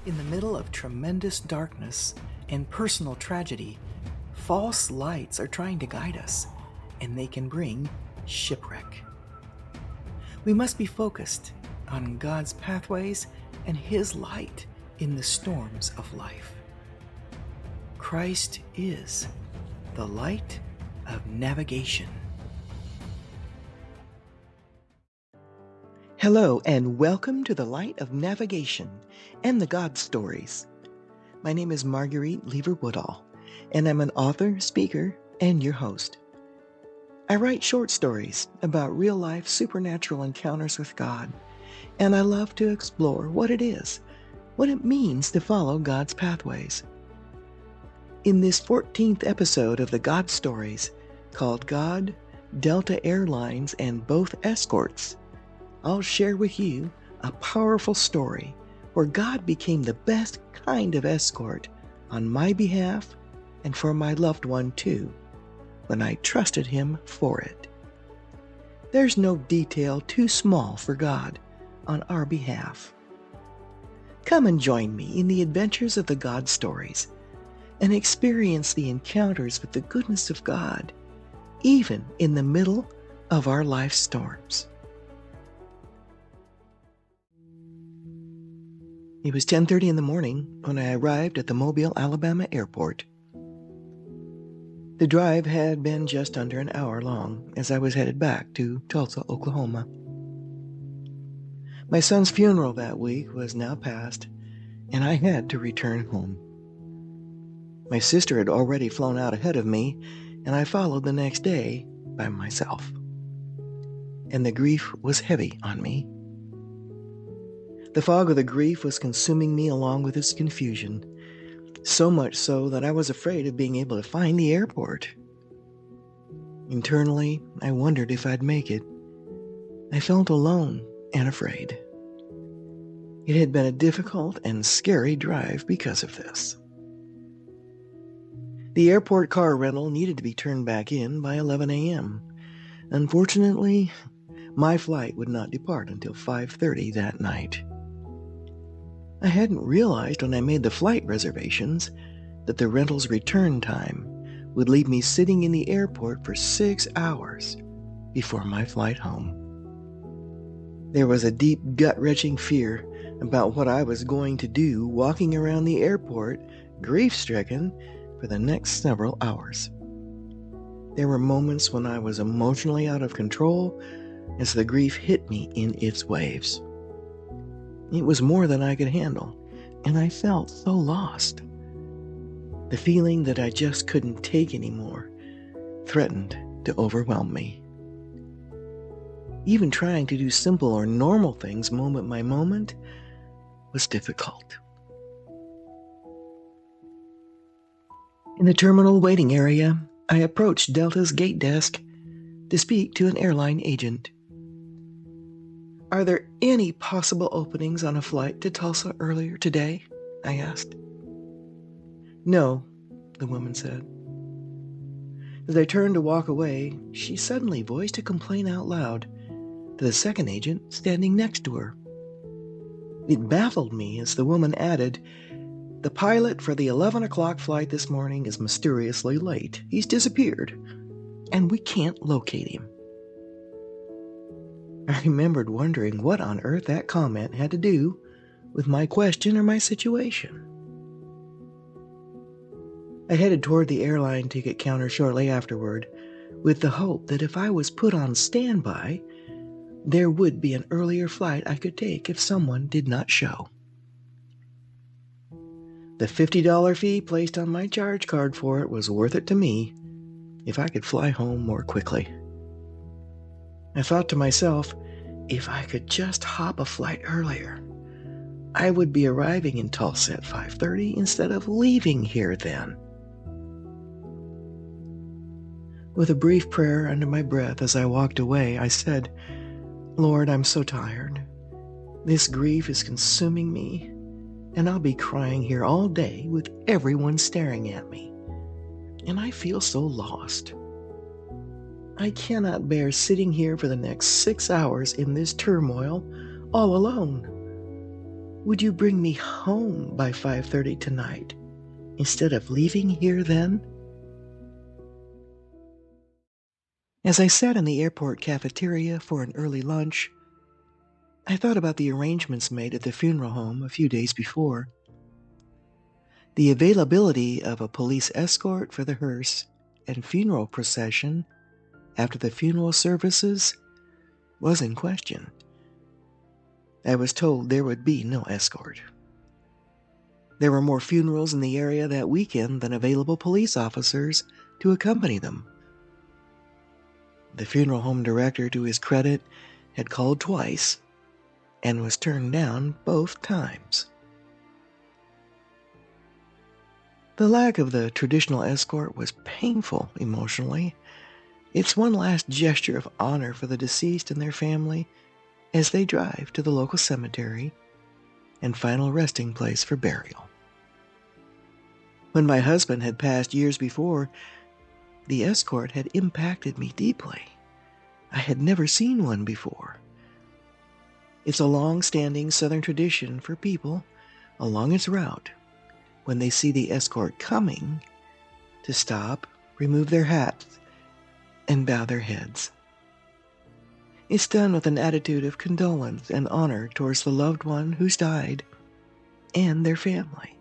In the middle of tremendous darkness and personal tragedy, false lights are trying to guide us, and they can bring shipwreck. We must be focused on God's pathways and His light in the storms of life. Christ is the light of navigation. Hello, and welcome to the Light of Navigation and the God Stories. My name is Marguerite Lever-Woodall, and I'm an author, speaker, and your host. I write short stories about real-life supernatural encounters with God, and I love to explore what it means to follow God's pathways. In this 14th episode of the God Stories, called God, Delta Airlines, and Both Escorts, I'll share with you a powerful story where God became the best kind of escort on my behalf and for my loved one too, when I trusted Him for it. There's no detail too small for God on our behalf. Come and join me in the adventures of the God Stories and experience the encounters with the goodness of God, even in the middle of our life storms. It was 10:30 in the morning when I arrived at the Mobile, Alabama airport. The drive had been just under an hour long as I was headed back to Tulsa, Oklahoma. My son's funeral that week was now past, and I had to return home. My sister had already flown out ahead of me, and I followed the next day by myself. And the grief was heavy on me. The fog of the grief was consuming me along with its confusion, so much so that I was afraid of being able to find the airport. Internally, I wondered if I'd make it. I felt alone and afraid. It had been a difficult and scary drive because of this. The airport car rental needed to be turned back in by 11 a.m. Unfortunately, my flight would not depart until 5:30 that night. I hadn't realized when I made the flight reservations that the rental's return time would leave me sitting in the airport for 6 hours before my flight home. There was a deep, gut-wrenching fear about what I was going to do walking around the airport, grief-stricken, for the next several hours. There were moments when I was emotionally out of control as the grief hit me in its waves. It was more than I could handle, and I felt so lost. The feeling that I just couldn't take anymore threatened to overwhelm me. Even trying to do simple or normal things moment by moment was difficult. In the terminal waiting area, I approached Delta's gate desk to speak to an airline agent. "Are there any possible openings on a flight to Tulsa earlier today?" I asked. "No," the woman said. As I turned to walk away, she suddenly voiced a complaint out loud to the second agent standing next to her. It baffled me as the woman added, "The pilot for the 11 o'clock flight this morning is mysteriously late. He's disappeared, and we can't locate him." I remembered wondering what on earth that comment had to do with my question or my situation. I headed toward the airline ticket counter shortly afterward, with the hope that if I was put on standby, there would be an earlier flight I could take if someone did not show. The $50 fee placed on my charge card for it was worth it to me if I could fly home more quickly. I thought to myself, if I could just hop a flight earlier, I would be arriving in Tulsa at 5:30 instead of leaving here then. With a brief prayer under my breath as I walked away, I said, "Lord, I'm so tired. This grief is consuming me, and I'll be crying here all day with everyone staring at me. And I feel so lost. I cannot bear sitting here for the next 6 hours in this turmoil all alone. Would you bring me home by 5:30 tonight instead of leaving here then? As I sat in the airport cafeteria for an early lunch, I thought about the arrangements made at the funeral home a few days before. The availability of a police escort for the hearse and funeral procession after the funeral services was in question. I was told there would be no escort. There were more funerals in the area that weekend than available police officers to accompany them. The funeral home director, to his credit, had called twice and was turned down both times. The lack of the traditional escort was painful emotionally. It's one last gesture of honor for the deceased and their family as they drive to the local cemetery and final resting place for burial. When my husband had passed years before, the escort had impacted me deeply. I had never seen one before. It's a long-standing Southern tradition for people along its route, when they see the escort coming, to stop, remove their hats, and bow their heads. It's done with an attitude of condolence and honor towards the loved one who's died and their family.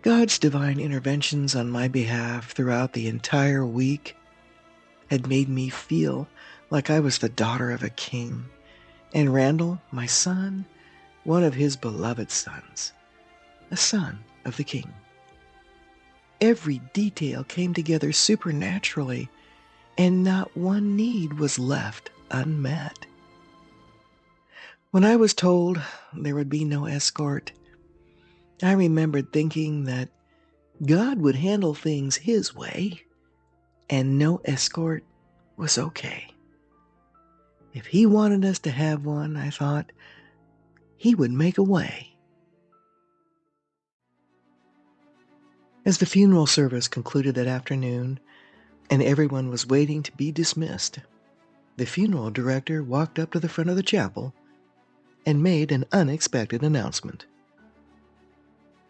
God's divine interventions on my behalf throughout the entire week had made me feel like I was the daughter of a king, and Randall, my son, one of his beloved sons, a son of the king. Every detail came together supernaturally, and not one need was left unmet. When I was told there would be no escort, I remembered thinking that God would handle things His way, and no escort was okay. If He wanted us to have one, I thought, He would make a way. As the funeral service concluded that afternoon, and everyone was waiting to be dismissed, the funeral director walked up to the front of the chapel and made an unexpected announcement.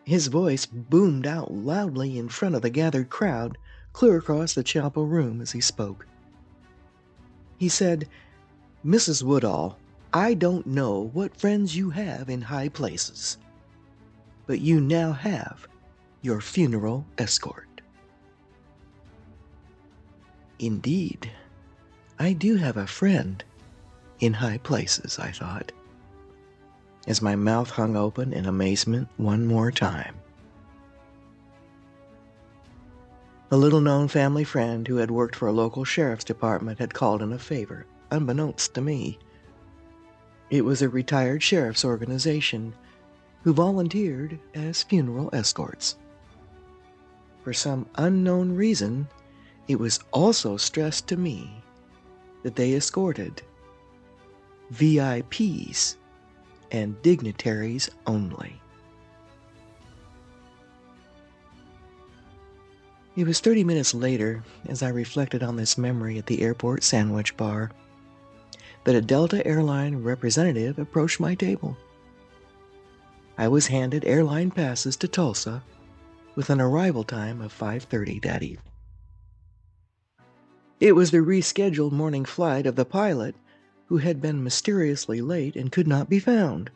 His voice boomed out loudly in front of the gathered crowd clear across the chapel room as he spoke. He said, "Mrs. Woodall, I don't know what friends you have in high places, but you now have your funeral escort." Indeed, I do have a friend in high places, I thought, as my mouth hung open in amazement one more time. A little-known family friend who had worked for a local sheriff's department had called in a favor, unbeknownst to me. It was a retired sheriff's organization who volunteered as funeral escorts. For some unknown reason, it was also stressed to me that they escorted VIPs and dignitaries only. It was 30 minutes later, as I reflected on this memory at the airport sandwich bar, that a Delta airline representative approached my table. I was handed airline passes to Tulsa with an arrival time of 5:30 that evening. It was the rescheduled morning flight of the pilot who had been mysteriously late and could not be found.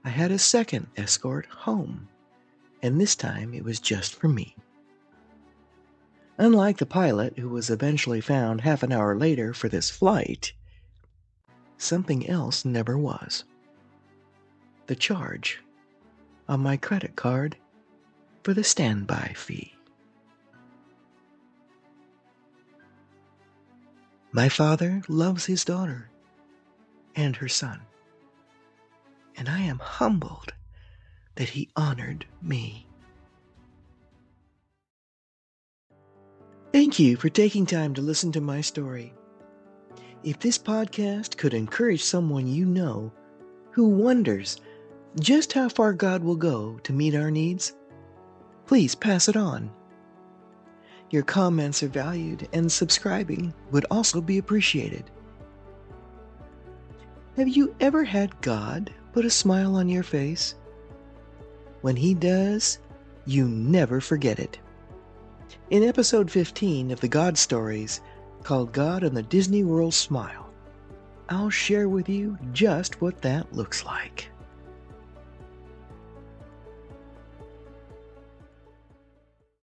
I had a second escort home, and this time it was just for me. Unlike the pilot, who was eventually found half an hour later for this flight, something else never was. The charge on my credit card for the standby fee. My father loves his daughter and her son, and I am humbled that he honored me. Thank you for taking time to listen to my story. If this podcast could encourage someone you know who wonders just how far God will go to meet our needs, please pass it on. Your comments are valued, and subscribing would also be appreciated. Have you ever had God put a smile on your face? When He does, you never forget it. In episode 15 of the God Stories, called God and the Disney World Smile, I'll share with you just what that looks like.